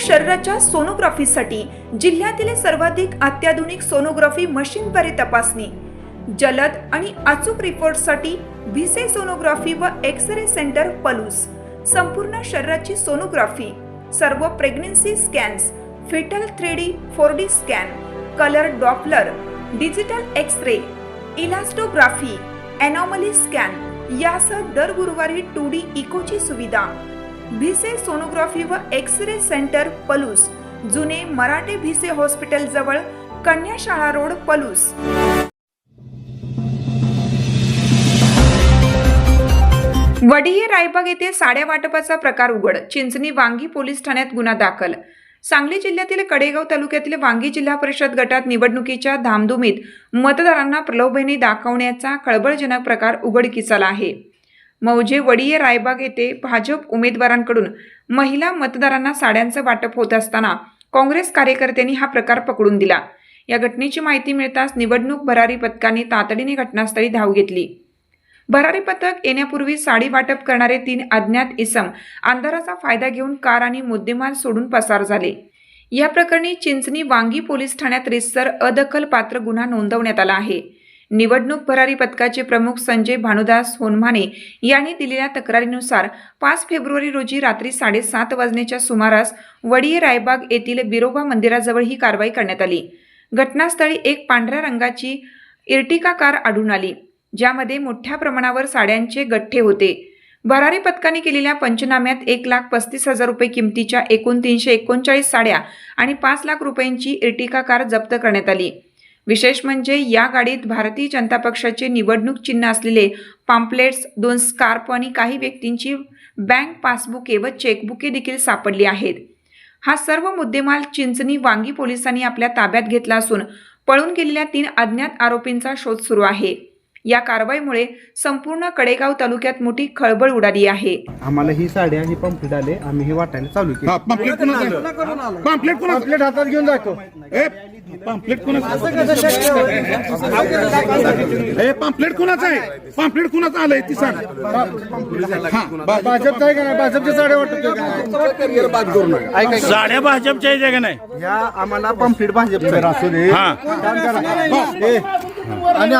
शरीराच्या सोनोग्राफीसाठी जिल्ह्यातील सर्वाधिक अत्याधुनिक सोनोग्राफी मशीनद्वारे तपासणी, जलद आणि अचूक रिपोर्टसाठी भिसे सोनोग्राफी व एक्स-रे सेंटर पलूस, संपूर्ण शरीराची सोनोग्राफी, सर्व pregnancy scans, foetal 3D 4D scan, colour doppler, digital x-ray, elastography, anomaly scan यासह दर गुरुवारी 2D इकोची सुविधा। भिसे सोनोग्राफी व एक्स-रे सेंटर पलूस, जुने मराठे भिसे हॉस्पिटल जवळ, कन्याशाळा रोड, पलूस। वडिये रायबाग येथे साड्या वाटपाचा प्रकार उघड, चिंचणी वांगी पोलीस ठाण्यात गुन्हा दाखल। सांगली जिल्ह्यातील कडेगाव तालुक्यातील वांगी जिल्हा परिषद गटात निवडणुकीच्या धामधुमीत मतदारांना प्रलोभने दाखवण्याचा खळबळजनक प्रकार उघडकीस आला आहे। मौजे वडिये रायबाग येथे भाजप उमेदवारांकडून महिला मतदारांना साड्यांचं वाटप होत असताना काँग्रेस कार्यकर्त्यांनी हा प्रकार पकडून दिला। या घटनेची माहिती मिळताच निवडणूक भरारी पथकाने तातडीने घटनास्थळी धाव घेतली। भरारी पथक येण्यापूर्वी साडी वाटप करणारे 3 अज्ञात इसम अंधाराचा फायदा घेऊन कार आणि मुद्देमाल सोडून पसार झाले। या प्रकरणी चिंचणी वांगी पोलीस ठाण्यात रितसर अदखलपात्र गुन्हा नोंदवण्यात आला आहे। निवडणूक भरारी पथकाचे प्रमुख संजय भानुदास होनमाने यांनी दिलेल्या तक्रारीनुसार 5 फेब्रुवारी रोजी रात्री 7:30 वाजण्याच्या सुमारास वडिये रायबाग येथील बिरोबा मंदिराजवळ ही कारवाई करण्यात आली। घटनास्थळी एक पांढऱ्या रंगाची इर्टिका कार आढळून आली, ज्यामध्ये मोठ्या प्रमाणावर साड्यांचे गठ्ठे होते। भरारी पथकाने केलेल्या पंचनाम्यात 1,35,000 रुपये किमतीच्या एकूण 339 साड्या आणि 5 लाख रुपयांची इर्टिका कार जप्त करण्यात आली। विशेष म्हणजे या गाडीत भारतीय जनता पक्षाचे निवडणूक चिन्ह असलेले पॅम्पलेट्स, 2 स्कार्फ आणि काही व्यक्तींची बँक पासबुके व चेकबुके देखील सापडली आहेत। हा सर्व मुद्देमाल चिंचणी वांगी पोलिसांनी आपल्या ताब्यात घेतला असून पळून गेलेल्या 3 अज्ञात आरोपींचा शोध सुरू आहे। या कारवाईमुळे संपूर्ण कडेगाव तालुक्यात मोठी खळबळ उडाली आहे। आम्हाला ही साड्या ही पंपलेट आले, आम्ही हे वाटायला चालू केलं। पंपलेट हातात घेऊन जातो। पंपलेट कोणाचं आहे? पंपलेट कोणाचं आलंय ती सांग। भाजपचा आहे का नाही? भाजपच्या साड्या वाटतो साड्या भाजपच्या आहे का नाही? या आम्हाला पंपलेट भाजपचा असू दे आणि